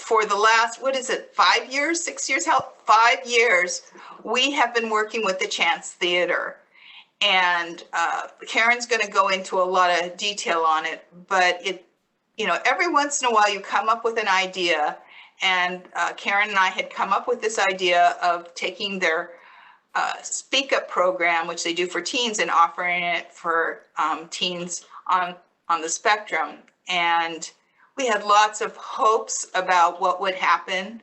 for the last, what is it, 5 years, 6 years, 5 years, we have been working with the Chance Theater. And Karen's going to go into a lot of detail on it, but every once in a while you come up with an idea, and Karen and I had come up with this idea of taking their Speak Up program, which they do for teens, and offering it for teens on the spectrum. And we had lots of hopes about what would happen,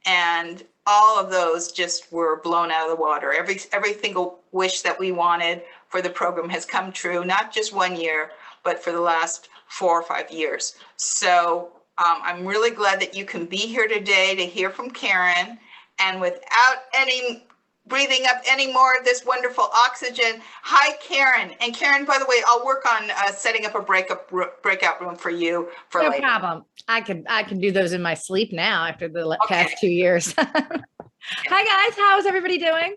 and all of those just were blown out of the water. Every single wish that we wanted for the program has come true, not just 1 year, but for the last 4 or 5 years. So I'm really glad that you can be here today to hear from Karen, and without any breathing up any more of this wonderful oxygen. Hi, Karen. And Karen, by the way, I'll work on setting up a breakout room for you for no later. problem. I can do those in my sleep now after the past 2 years. Hi guys, how is everybody doing?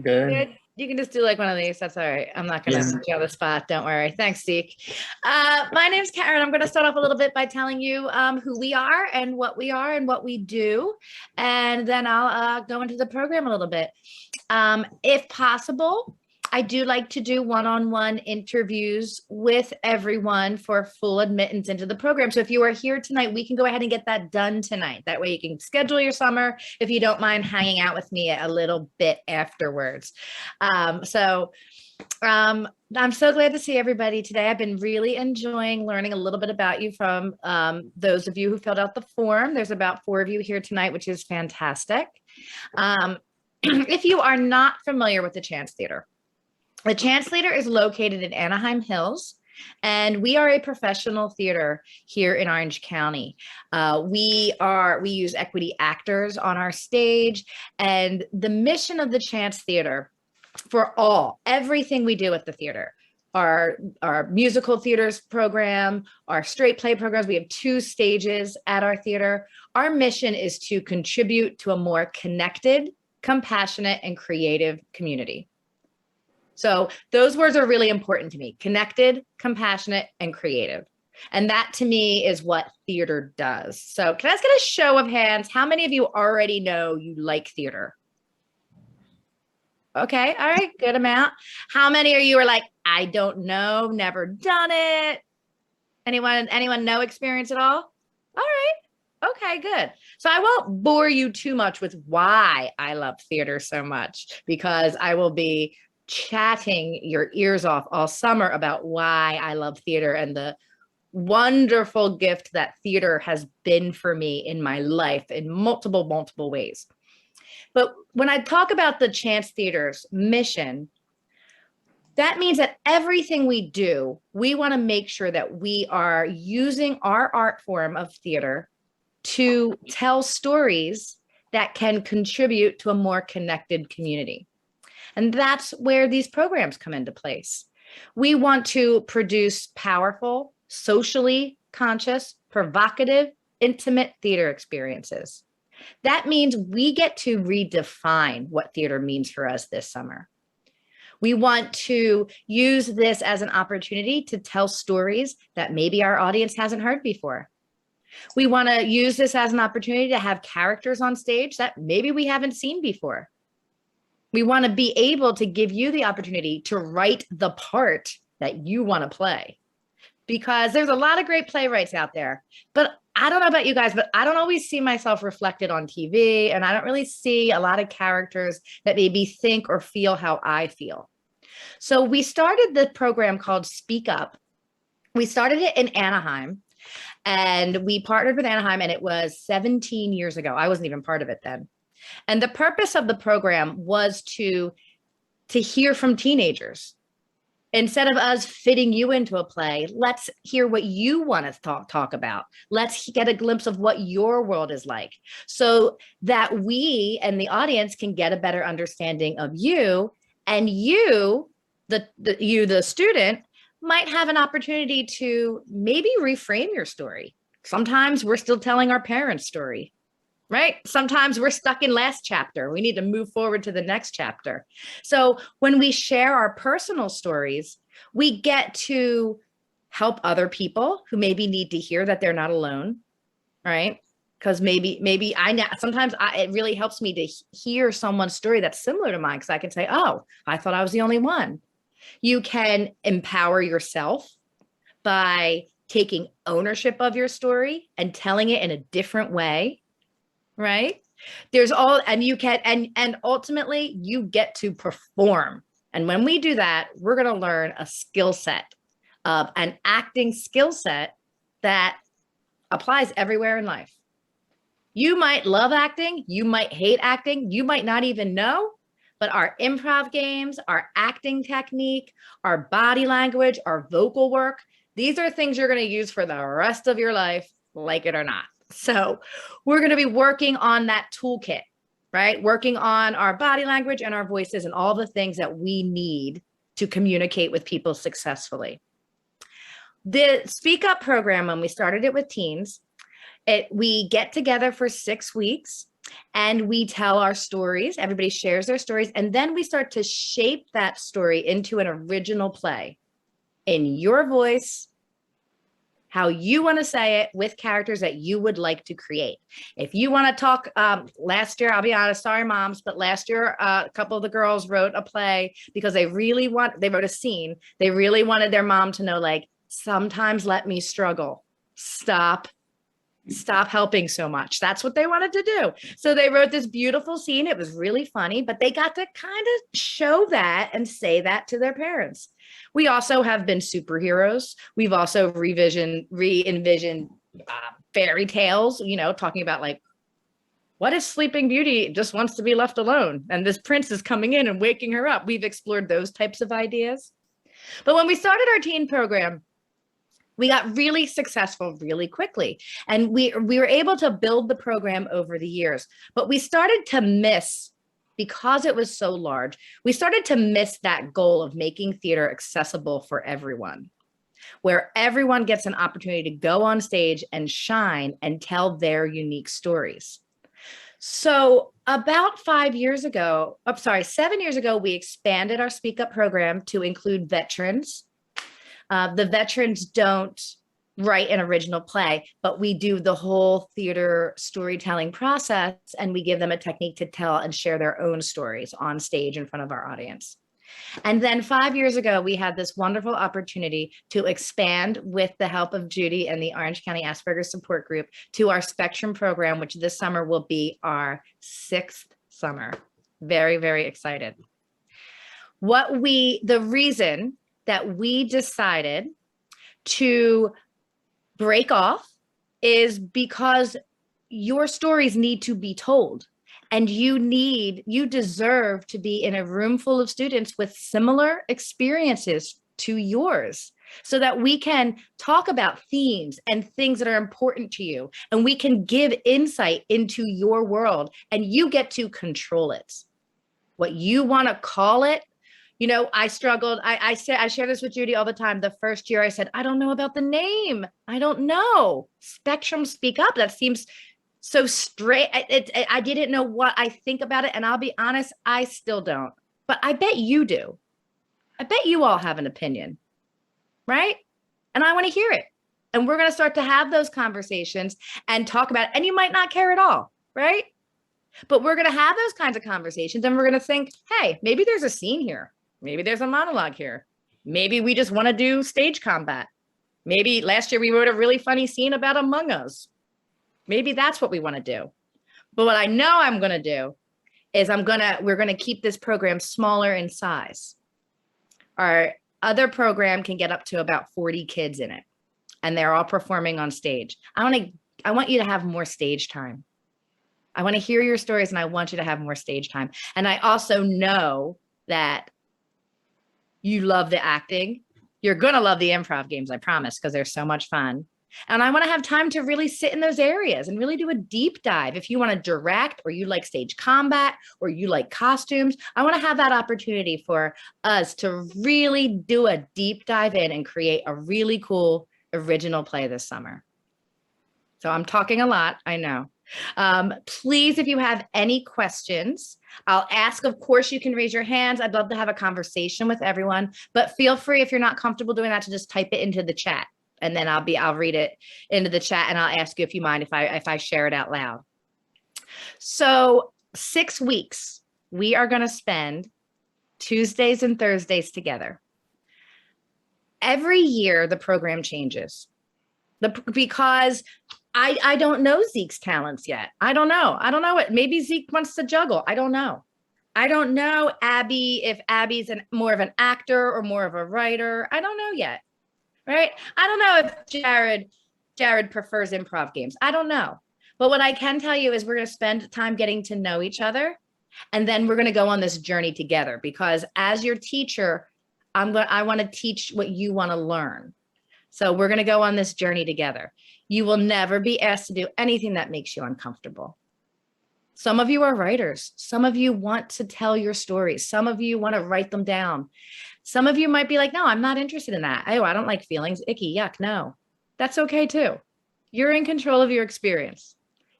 Good. You can just do like one of these. That's all right. I'm not going to put you on the spot. Don't worry. Thanks, Zeke. My name's Karen. I'm going to start off a little bit by telling you who we are and what we do. And then I'll go into the program a little bit. If possible, I do like to do one-on-one interviews with everyone for full admittance into the program. So if you are here tonight, we can go ahead and get that done tonight. That way you can schedule your summer if you don't mind hanging out with me a little bit afterwards. I'm so glad to see everybody today. I've been really enjoying learning a little bit about you from those of you who filled out the form. There's about 4 of you here tonight, which is fantastic. If you are not familiar with the Chance Theater, the Chance Theater is located in Anaheim Hills, and we are a professional theater here in Orange County. We use equity actors on our stage, and the mission of the Chance Theater for everything we do at the theater, our musical theaters program, our straight play programs, we have 2 stages at our theater. Our mission is to contribute to a more connected, compassionate, and creative community. So those words are really important to me: connected, compassionate, and creative. And that to me is what theater does. So can I just get a show of hands? How many of you already know you like theater? Okay, all right, good amount. How many of you are like, I don't know, never done it? Anyone no experience at all? All right, okay, good. So I won't bore you too much with why I love theater so much, because I will be chatting your ears off all summer about why I love theater and the wonderful gift that theater has been for me in my life in multiple ways. But when I talk about the Chance Theater's mission, that means that everything we do, we want to make sure that we are using our art form of theater to tell stories that can contribute to a more connected community. And that's where these programs come into place. We want to produce powerful, socially conscious, provocative, intimate theater experiences. That means we get to redefine what theater means for us this summer. We want to use this as an opportunity to tell stories that maybe our audience hasn't heard before. We want to use this as an opportunity to have characters on stage that maybe we haven't seen before. We want to be able to give you the opportunity to write the part that you want to play, because there's a lot of great playwrights out there, but I don't know about you guys, but I don't always see myself reflected on TV, and I don't really see a lot of characters that maybe think or feel how I feel. So we started the program called Speak Up. We started it in Anaheim, and we partnered with Anaheim, and it was 17 years ago. I wasn't even part of it then. And the purpose of the program was to hear from teenagers. Instead of us fitting you into a play, let's hear what you want to talk about. Let's get a glimpse of what your world is like, so that we and the audience can get a better understanding of you, and you, the student, might have an opportunity to maybe reframe your story. Sometimes we're still telling our parents' story, right? Sometimes we're stuck in last chapter. We need to move forward to the next chapter. So when we share our personal stories, we get to help other people who maybe need to hear that they're not alone, right? Because maybe I know sometimes it really helps me to hear someone's story that's similar to mine, because I can say, oh, I thought I was the only one. You can empower yourself by taking ownership of your story and telling it in a different way, right? There's all, and you can, and ultimately you get to perform. And when we do that, we're going to learn a skill set, an acting skill set that applies everywhere in life. You might love acting, you might hate acting, you might not even know, but our improv games, our acting technique, our body language, our vocal work, these are things you're going to use for the rest of your life, like it or not. So we're going to be working on that toolkit, right? Working on our body language and our voices and all the things that we need to communicate with people successfully. The Speak Up program, when we started it with teens, we get together for 6 weeks and we tell our stories. Everybody shares their stories. And then we start to shape that story into an original play in your voice, how you want to say it, with characters that you would like to create. If you want to talk, last year, I'll be honest, sorry moms, but last year, a couple of the girls wrote a play because they wrote a scene. They really wanted their mom to know, like, sometimes let me struggle. Stop helping so much. That's what they wanted to do. So they wrote this beautiful scene. It was really funny, but they got to kind of show that and say that to their parents. We also have been superheroes. We've also re-envisioned fairy tales, talking about, like, what if Sleeping Beauty just wants to be left alone and this prince is coming in and waking her up? We've explored those types of ideas. But when we started our teen program, we got really successful really quickly. And we were able to build the program over the years. But we started to miss, because it was so large, we started to miss that goal of making theater accessible for everyone, where everyone gets an opportunity to go on stage and shine and tell their unique stories. So about 7 years ago, we expanded our Speak Up program to include veterans. The veterans don't write an original play, but we do the whole theater storytelling process, and we give them a technique to tell and share their own stories on stage in front of our audience. And then 5 years ago, we had this wonderful opportunity to expand, with the help of Judy and the Orange County Asperger's Support Group, to our Spectrum program, which this summer will be our 6th summer. Very, very excited. The reason that we decided to break off is because your stories need to be told, and you deserve to be in a room full of students with similar experiences to yours, so that we can talk about themes and things that are important to you, and we can give insight into your world, and you get to control it. What you want to call it. I struggled. I share this with Judy all the time. The first year I said, I don't know about the name. I don't know. Spectrum Speak Up. That seems so straight. I didn't know what I think about it. And I'll be honest, I still don't. But I bet you do. I bet you all have an opinion, right? And I want to hear it. And we're going to start to have those conversations and talk about it. And you might not care at all, right? But we're going to have those kinds of conversations, and we're going to think, hey, maybe there's a scene here. Maybe there's a monologue here. Maybe we just want to do stage combat. Maybe last year we wrote a really funny scene about Among Us. Maybe that's what we want to do. But what I know I'm going to do is we're going to keep this program smaller in size. Our other program can get up to about 40 kids in it, and they're all performing on stage. I want you to have more stage time. I want to hear your stories, and I want you to have more stage time. And I also know that you love the acting. You're going to love the improv games, I promise, because they're so much fun. And I want to have time to really sit in those areas and really do a deep dive. If you want to direct, or you like stage combat, or you like costumes, I want to have that opportunity for us to really do a deep dive in and create a really cool original play this summer. So I'm talking a lot, I know. Please, if you have any questions, I'll ask. Of course, you can raise your hands. I'd love to have a conversation with everyone, but feel free, if you're not comfortable doing that, to just type it into the chat. and then I'll read it into the chat, and I'll ask you if you mind if I share it out loud. So 6 weeks, we are going to spend Tuesdays and Thursdays together. Every year, the program changes because I don't know Zeke's talents yet. I don't know what, maybe Zeke wants to juggle. I don't know. I don't know Abby, if Abby's more of an actor or more of a writer. I don't know yet, right? I don't know if Jared prefers improv games. I don't know. But what I can tell you is we're going to spend time getting to know each other. And then we're going to go on this journey together, because as your teacher, I want to teach what you want to learn. So we're going to go on this journey together. You will never be asked to do anything that makes you uncomfortable. Some of you are writers. Some of you want to tell your stories. Some of you want to write them down. Some of you might be like, no, I'm not interested in that. Oh, I don't like feelings. Icky, yuck, no. That's okay too. You're in control of your experience.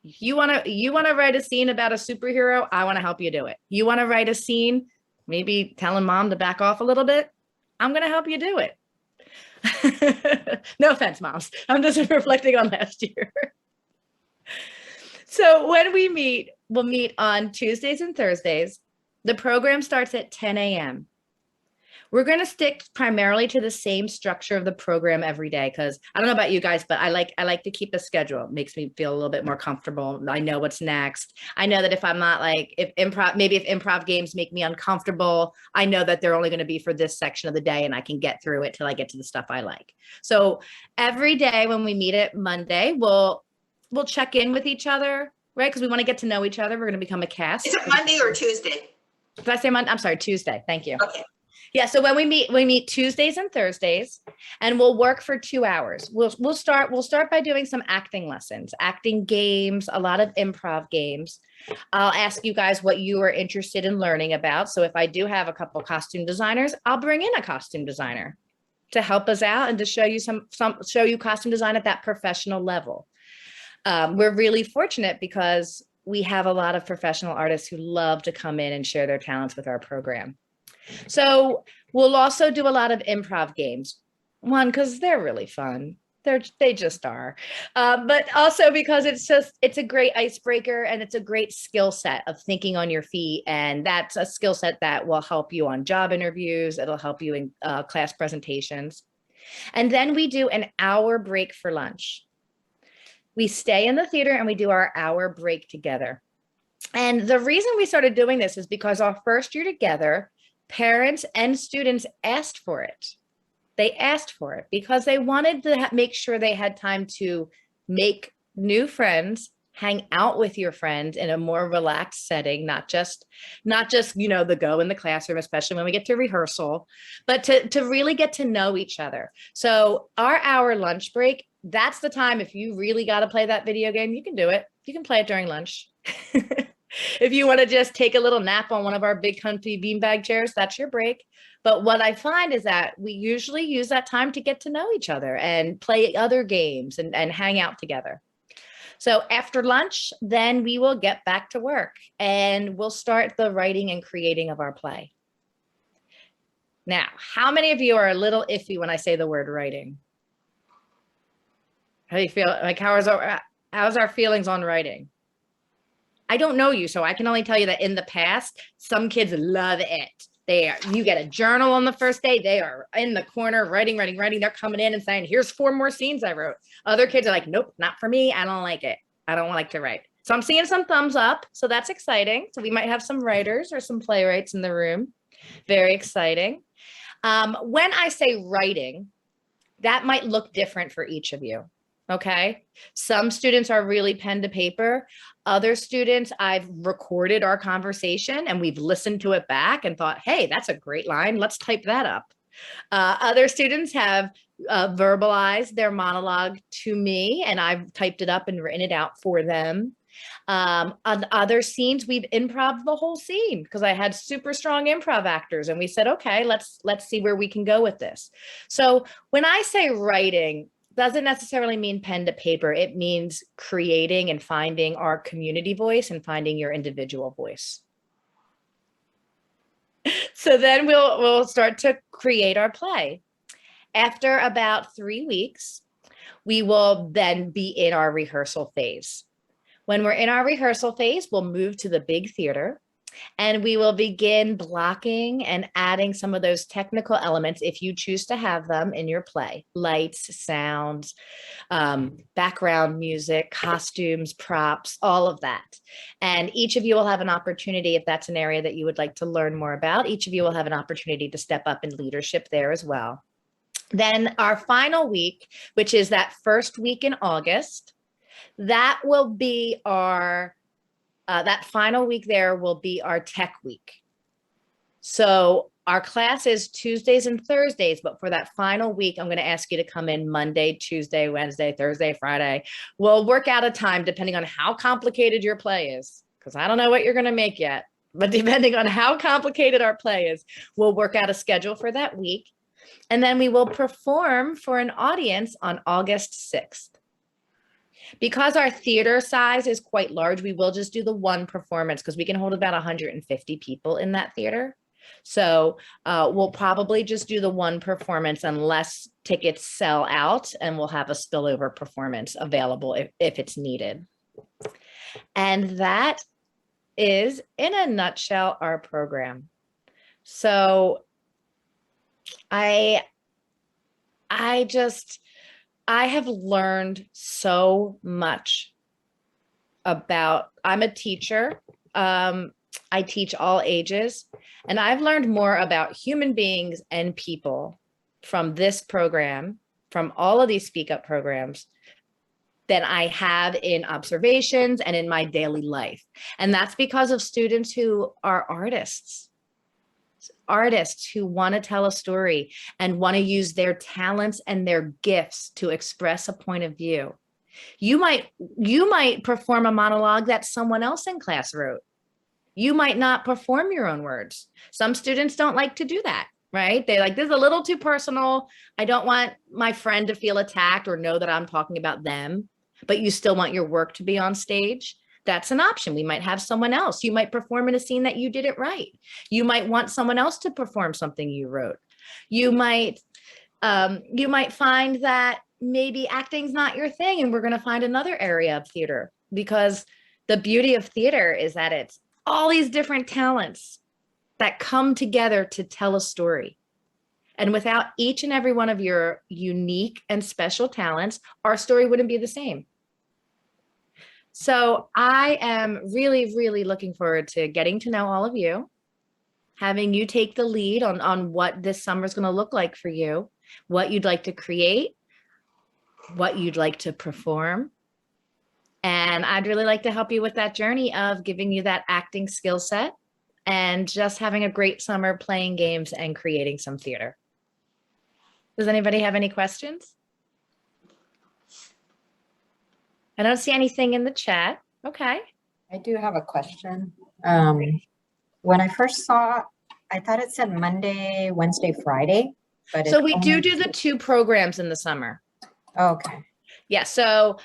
If you want to write a scene about a superhero, I want to help you do it. You want to write a scene, maybe telling mom to back off a little bit, I'm going to help you do it. No offense, moms. I'm just reflecting on last year. So when we meet, we'll meet on Tuesdays and Thursdays. The program starts at 10 a.m. We're going to stick primarily to the same structure of the program every day, because I don't know about you guys, but I like to keep a schedule. It makes me feel a little bit more comfortable. I know what's next. I know that if I'm not like, if improv games make me uncomfortable, I know that they're only going to be for this section of the day, and I can get through it till I get to the stuff I like. So every day when we meet at Monday, we'll check in with each other, right? Because we want to get to know each other. We're going to become a cast. Is it Monday or Tuesday? Did I say Monday? I'm sorry, Tuesday. Thank you. Okay. Yeah, so when we meet Tuesdays and Thursdays, and we'll work for 2 hours. We'll start by doing some acting lessons, acting games, a lot of improv games. I'll ask you guys what you are interested in learning about. So if I do have a couple costume designers, I'll bring in a costume designer to help us out and to show you show you costume design at that professional level. We're really fortunate because we have a lot of professional artists who love to come in and share their talents with our program. So we'll also do a lot of improv games. One, because they're really fun. They just are. But also because it's a great icebreaker, and it's a great skill set of thinking on your feet. And that's a skill set that will help you on job interviews. It'll help you in class presentations. And then we do an hour break for lunch. We stay in the theater and we do our hour break together. And the reason we started doing this is because our first year together, parents and students asked for it. They asked for it because they wanted to make sure they had time to make new friends, hang out with your friends in a more relaxed setting, not just, the go in the classroom, especially when we get to rehearsal, but to really get to know each other. So our hour lunch break, that's the time. If you really got to play that video game, you can do it. You can play it during lunch. If you want to just take a little nap on one of our big comfy beanbag chairs, that's your break. But what I find is that we usually use that time to get to know each other and play other games and hang out together. So after lunch, then we will get back to work and we'll start the writing and creating of our play. Now, how many of you are a little iffy when I say the word writing? How do you feel? Like, how's our feelings on writing? I don't know you, so I can only tell you that in the past, some kids love it. You get a journal on the first day. They are in the corner writing. They're coming in and saying, here's 4 more scenes I wrote. Other kids are like, nope, not for me. I don't like it. I don't like to write. So I'm seeing some thumbs up. So that's exciting. So we might have some writers or some playwrights in the room. Very exciting. When I say writing, that might look different for each of you. Okay. Some students are really pen to paper. Other students, I've recorded our conversation and we've listened to it back and thought, hey, that's a great line. Let's type that up. Other students have verbalized their monologue to me and I've typed it up and written it out for them. On other scenes, we've improv the whole scene because I had super strong improv actors and we said, okay, let's see where we can go with this. So when I say writing, doesn't necessarily mean pen to paper. It means creating and finding our community voice and finding your individual voice. So then we'll start to create our play. After about 3 weeks, We will then be in our rehearsal phase. When we're in our rehearsal phase, we'll move to the big theater and we will begin blocking and adding some of those technical elements if you choose to have them in your play: lights, sounds, background music, costumes, props, all of that. And each of you will have an opportunity, if that's an area that you would like to learn more about, each of you will have an opportunity to step up in leadership there as well. Then our final week, which is that first week in August, that will be our that final week there will be our tech week. So our class is Tuesdays and Thursdays, but for that final week, I'm going to ask you to come in Monday, Tuesday, Wednesday, Thursday, Friday. We'll work out a time depending on how complicated your play is, because I don't know what you're going to make yet, but depending on how complicated our play is, we'll work out a schedule for that week. And then we will perform for an audience on August 6th. Because our theater size is quite large, we will just do the one performance because we can hold about 150 people in that theater. So we'll probably just do the one performance unless tickets sell out, and we'll have a spillover performance available if it's needed. And that is, in a nutshell, our program. So I have learned so much about, I'm a teacher. I teach all ages, and I've learned more about human beings and people from this program, from all of these Speak Up programs, than I have in observations and in my daily life. And that's because of students who are artists who want to tell a story and want to use their talents and their gifts to express a point of view. You might perform a monologue that someone else in class wrote. You might not perform your own words. Some students don't like to do that, right? They're like, this is a little too personal. I don't want my friend to feel attacked or know that I'm talking about them, but you still want your work to be on stage. That's an option. We might have someone else. You might perform in a scene that you didn't write. You might want someone else to perform something you wrote. You might find that maybe acting's not your thing, and we're going to find another area of theater, because the beauty of theater is that it's all these different talents that come together to tell a story. And without each and every one of your unique and special talents, our story wouldn't be the same. So I am really, really looking forward to getting to know all of you, having you take the lead on what this summer is going to look like for you, what you'd like to create, what you'd like to perform. And I'd really like to help you with that journey of giving you that acting skill set and just having a great summer playing games and creating some theater. Does anybody have any questions? I don't see anything in the chat. Okay. I do have a question. When I first saw, I thought it said Monday, Wednesday, Friday, but so we do the two programs in the summer. Okay. Yeah. So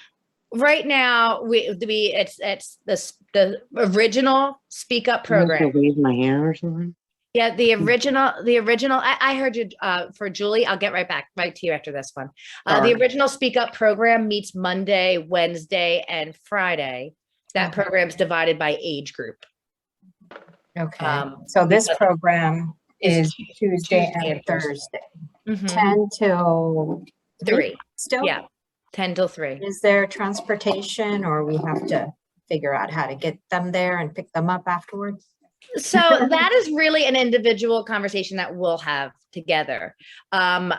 right now it's the original Speak Up program. Wave my hair or something. Yeah, the original, I heard you for Julie. I'll get right to you after this one. The original Speak Up program meets Monday, Wednesday, and Friday. That program's divided by age group. Okay. So this program is Tuesday and Thursday. 10 till 3 still? Yeah, 10 till 3. Is there transportation, or we have to figure out how to get them there and pick them up afterwards? So that is really an individual conversation that we'll have together. In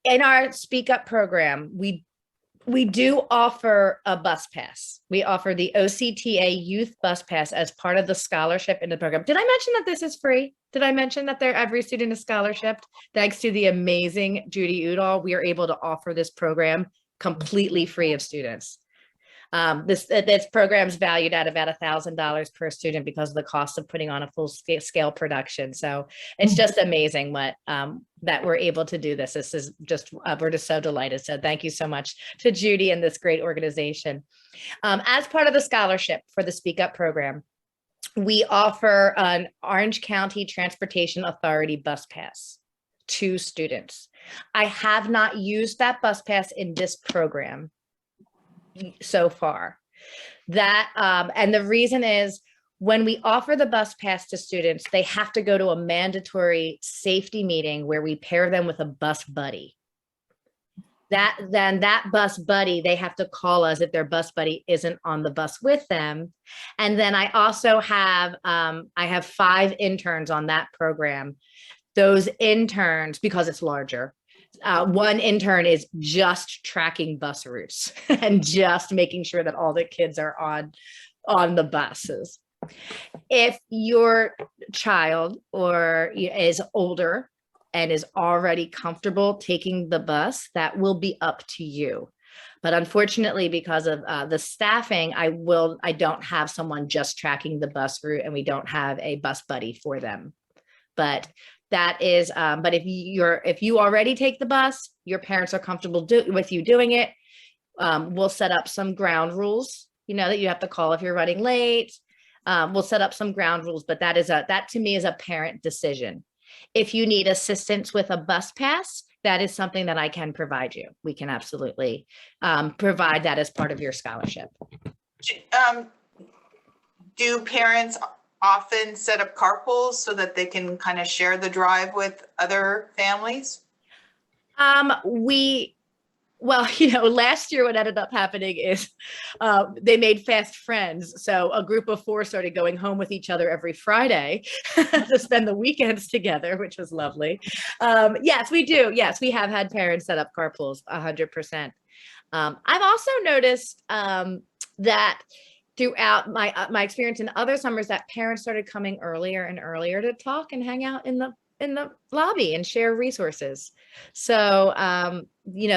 our Speak Up program, we do offer a bus pass. We offer the OCTA Youth Bus Pass as part of the scholarship in the program. Did I mention that this is free? Did I mention that every student is scholarshiped? Thanks to the amazing Judy Udall, we are able to offer this program completely free of students. This program is valued at about $1,000 per student because of the cost of putting on a full scale production. So it's just amazing what that we're able to do this. This is just, we're just so delighted. So thank you so much to Judy and this great organization. As part of the scholarship for the Speak Up program, we offer an Orange County Transportation Authority bus pass to students. I have not used that bus pass in this program so far. That and the reason is when we offer the bus pass to students, they have to go to a mandatory safety meeting where we pair them with a bus buddy. That bus buddy, they have to call us if their bus buddy isn't on the bus with them. And then I also have I have 5 interns on that program. Those interns, because it's larger, one intern is just tracking bus routes and just making sure that all the kids are on the buses. If your child or is older and is already comfortable taking the bus, that will be up to you. But unfortunately, because of the staffing, I don't have someone just tracking the bus route, and we don't have a bus buddy for them. But that is, but if you already take the bus, your parents are comfortable with you doing it, we'll set up some ground rules, that you have to call if you're running late. We'll set up some ground rules, but that to me is a parent decision. If you need assistance with a bus pass, that is something that I can provide you. We can absolutely provide that as part of your scholarship. Do parents often set up carpools so that they can kind of share the drive with other families? Well, last year what ended up happening is they made fast friends. So a group of 4 started going home with each other every Friday to spend the weekends together, which was lovely. Yes, we do. Yes, we have had parents set up carpools 100%. I've also noticed that throughout my experience in other summers that parents started coming earlier and earlier to talk and hang out in the lobby and share resources. So,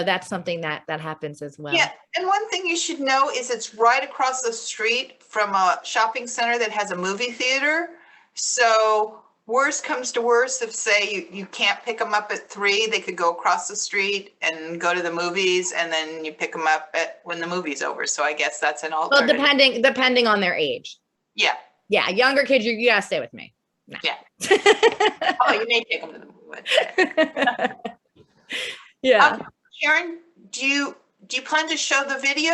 that's something that happens as well. Yeah. And one thing you should know is it's right across the street from a shopping center that has a movie theater. So worst comes to worst, if say you can't pick them up at 3, they could go across the street and go to the movies, and then you pick them up when the movie's over. So I guess that's an alternative. Well, depending on their age. Yeah. Yeah. Younger kids, you gotta stay with me. No. Yeah. Oh, you may take them to the movie. Yeah. Karen, do you plan to show the video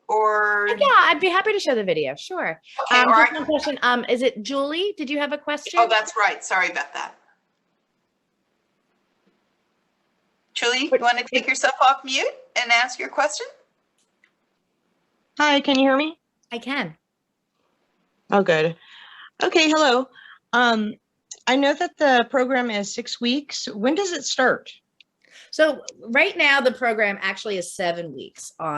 or? Yeah, I'd be happy to show the video. Sure. Okay. Just one question. Is it Julie? Did you have a question? Oh, that's right. Sorry about that. Julie, you want to take yourself off mute and ask your question? Hi, can you hear me? I can. Oh, good. Okay, hello. I know that the program is 6 weeks. When does it start? So right now the program actually is 7 weeks but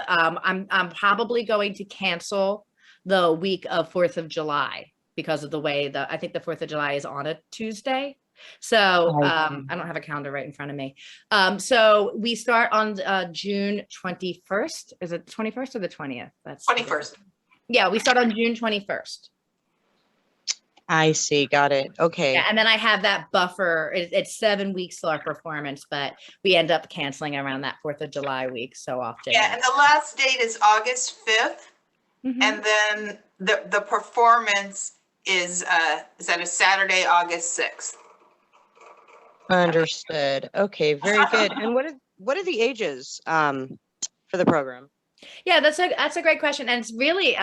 I'm probably going to cancel the week of 4th of July because of the way I think the 4th of July is on a Tuesday. So I don't have a calendar right in front of me. So we start on June 21st. Is it 21st or the 20th? That's 21st. Yeah, we start on June 21st. I see. Got it. Okay. Yeah, and then I have that buffer. It's 7 weeks till our performance, but we end up canceling around that 4th of July week so often. Yeah, and the last date is August 5th. Mhm. And then the performance is that a Saturday, August 6th. Understood. Okay, very good. And what are the ages for the program? Yeah, that's a great question. And it's really,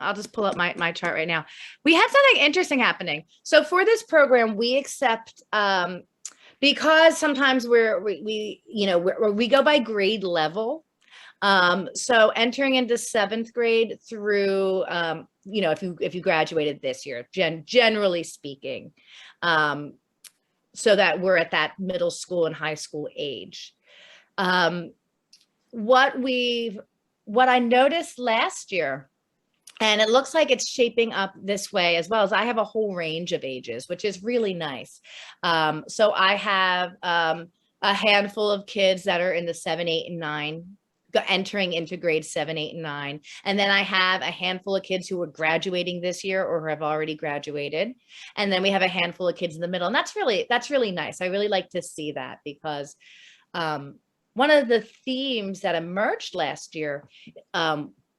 I'll just pull up my chart right now. We had something interesting happening. So for this program, we accept, because sometimes we go by grade level. So entering into 7th grade through, if you graduated this year, generally speaking, so that we're at that middle school and high school age. What I noticed last year, and it looks like it's shaping up this way as well, as I have a whole range of ages, which is really nice. So I have a handful of kids that are in the 7, 8, and 9, entering into grade 7, 8, and 9. And then I have a handful of kids who are graduating this year or who have already graduated. And then we have a handful of kids in the middle. And that's really nice. I really like to see that because one of the themes that emerged last year,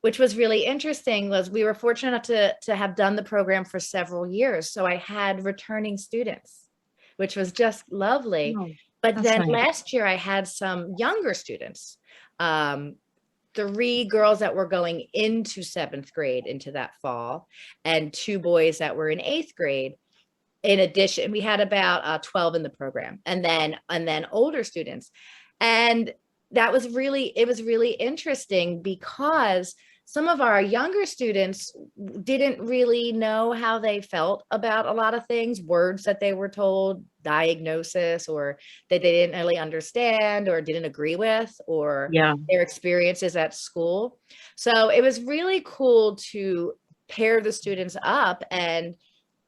which was really interesting, was we were fortunate enough to have done the program for several years. So I had returning students, which was just lovely. Oh, But that's then nice. last year I had some younger students, 3 girls that were going into 7th grade into that fall, and 2 boys that were in 8th grade. In addition, we had about 12 in the program, and then older students. And it was really interesting because some of our younger students didn't really know how they felt about a lot of things, words that they were told, diagnosis, or that they didn't really understand or didn't agree with, or Yeah. their experiences at school. So it was really cool to pair the students up. And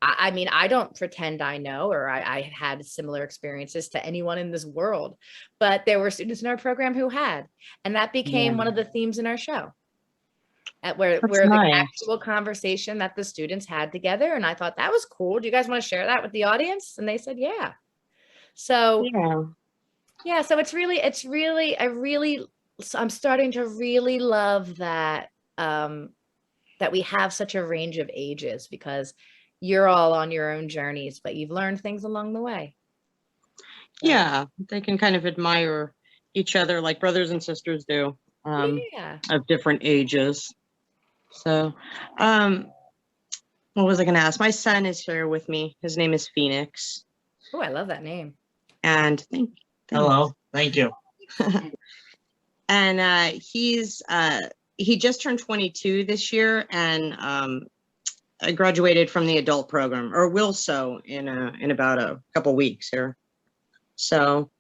I mean, I don't pretend I know, or I had similar experiences to anyone in this world, but there were students in our program who had, and that became one of the themes in our show. Where That's the nice. actual conversation that the students had together. And I thought that was cool. Do you guys want to share that with the audience? And they said, yeah. So Yeah. so I'm starting to really love that, that we have such a range of ages, because you're all on your own journeys, but you've learned things along the way. So, Yeah. They can kind of admire each other like brothers and sisters do, yeah. of different ages. So, what was I going to ask? My son is here with me. His name is Phoenix. Oh, I love that name. And Hello, thank you. and he just turned 22 this year, and I graduated from the adult program, or will so in about a couple weeks here. So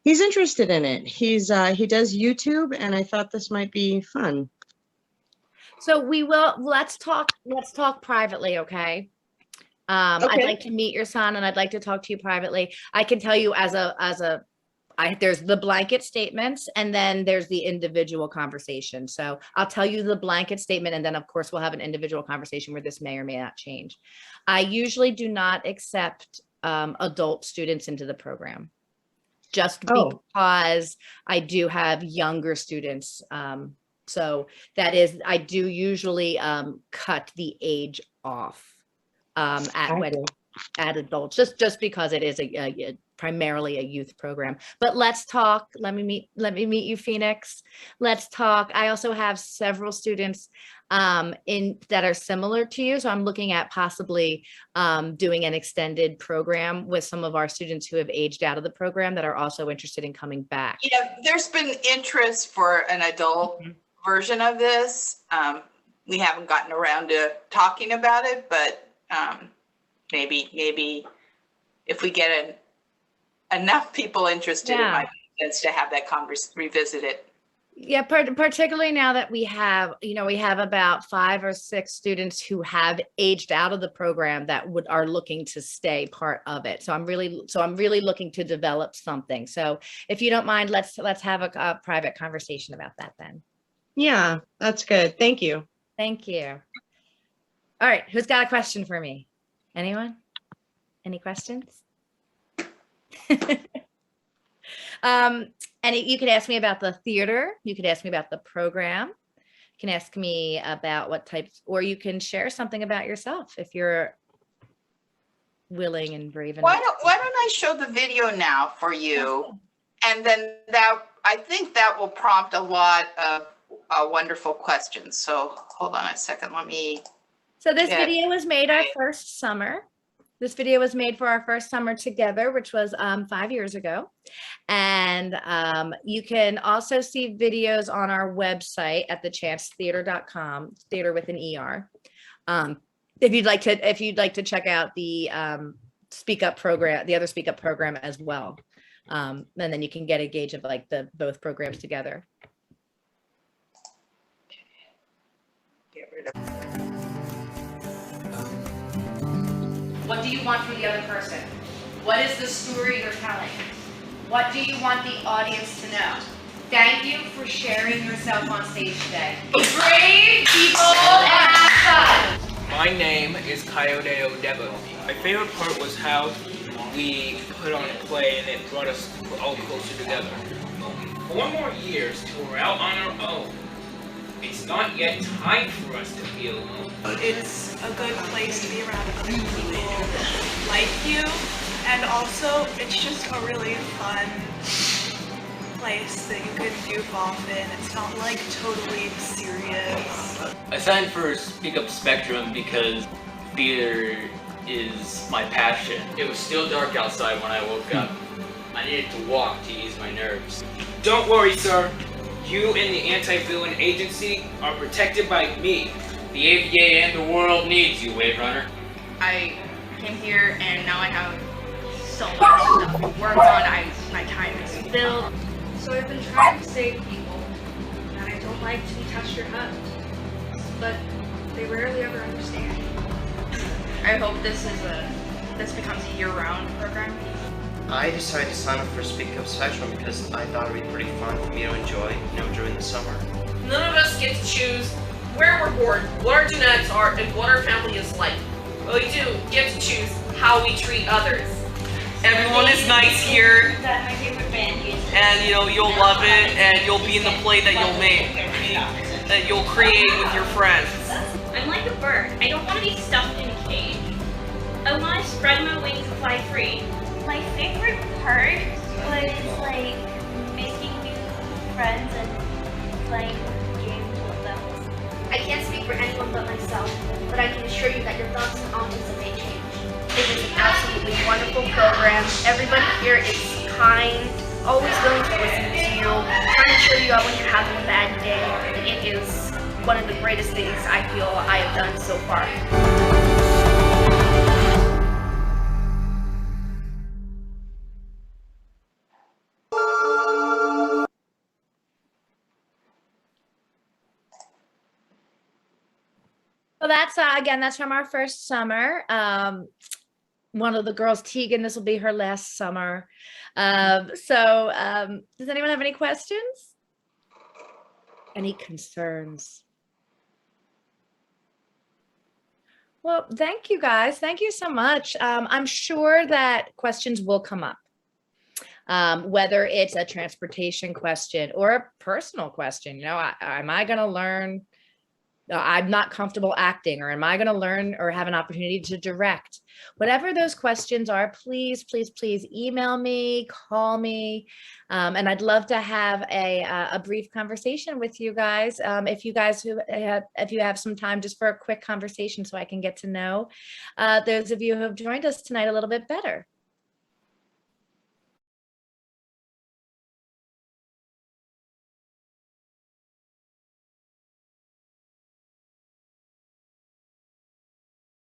he's interested in it. He does YouTube, and I thought this might be fun. So let's talk privately, okay? I'd Okay. like to meet your son, and I'd like to talk to you privately. I can tell you there's the blanket statements, and then there's the individual conversation. So I'll tell you the blanket statement, and then of course we'll have an individual conversation where this may or may not change. I usually do not accept adult students into the program, just because I do have younger students. So that is, I do usually cut the age off at adults, just because it is primarily a youth program. But let's talk. Let me meet you, Phoenix. Let's talk. I also have several students that are similar to you, so I'm looking at possibly doing an extended program with some of our students who have aged out of the program that are also interested in coming back. Yeah, there's been interest for an adult version of this. We haven't gotten around to talking about it, but maybe if we get enough people interested, it might make sense to have that revisit it. Yeah, particularly now that we have about 5 or 6 students who have aged out of the program that are looking to stay part of it. So I'm really looking to develop something. So if you don't mind, let's have a private conversation about that then. Yeah, that's good. Thank you. Thank you. All right, who's got a question for me? Anyone? Any questions? And you could ask me about the theater. You could ask me about the program. You can ask me about what types, or you can share something about yourself if you're willing and brave enough. Why don't I show the video now for you? And then I think that will prompt a lot of wonderful questions. So hold on a second. So this video was made our first summer. This video was made for our first summer together, which was 5 years ago. And you can also see videos on our website at thechancetheater.com, theater with an ER. If you'd like to check out the Speak Up program, the other Speak Up program as well. And then you can get a gauge of like both programs together. Get rid of. What do you want from the other person? What is the story you're telling? What do you want the audience to know? Thank you for sharing yourself on stage today. Be brave, people, and have fun. My name is Coyote Odebo. My favorite part was how we put on a play and it brought us all closer together. 4 more years till we're out on our own. It's not yet time for us to be alone. It's a good place to be around other people like you And also, it's just a really fun place that you can goof off in. It's not like totally serious. I signed for Speak Up Spectrum because theater is my passion. It was still dark outside when I woke up. I needed to walk to ease my nerves. Don't worry, sir. You and the anti-villain agency are protected by me. The AVA and the world needs you, Wave Runner. I came here and now I have so much stuff to work on. My time is filled. So I've been trying to save people, and I don't like to be touched or hugged, but they rarely ever understand. I hope this becomes a year-round program. I decided to sign up for Speak Up Spectrum because I thought it'd be pretty fun for me to enjoy, during the summer. None of us get to choose where we're born, what our genetics are, and what our family is like. But we do get to choose how we treat others. Everyone is nice here, That's my favorite band. and you'll love it, and you'll be in the play that you'll make, that you'll create with your friends. I'm like a bird. I don't want to be stuffed in a cage. I want to spread my wings and fly free. My favorite part was like making new friends and playing games with them. I can't speak for anyone but myself, but I can assure you that your thoughts on autism may change. It is an absolutely wonderful program. Everybody here is kind, always willing to listen to you, trying to cheer you up when you're having a bad day. And it is one of the greatest things I feel I have done so far. Well, that's again, that's from our first summer. One of the girls, Tegan, this will be her last summer. Does anyone have any questions? Any concerns? Well, thank you guys. Thank you so much. I'm sure that questions will come up. Whether it's a transportation question or a personal question, am I going to learn? I'm not comfortable acting, or am I going to learn or have an opportunity to direct? Whatever those questions are, please, please, please email me, call me, and I'd love to have a brief conversation with you guys. If you have some time just for a quick conversation, so I can get to know those of you who have joined us tonight a little bit better.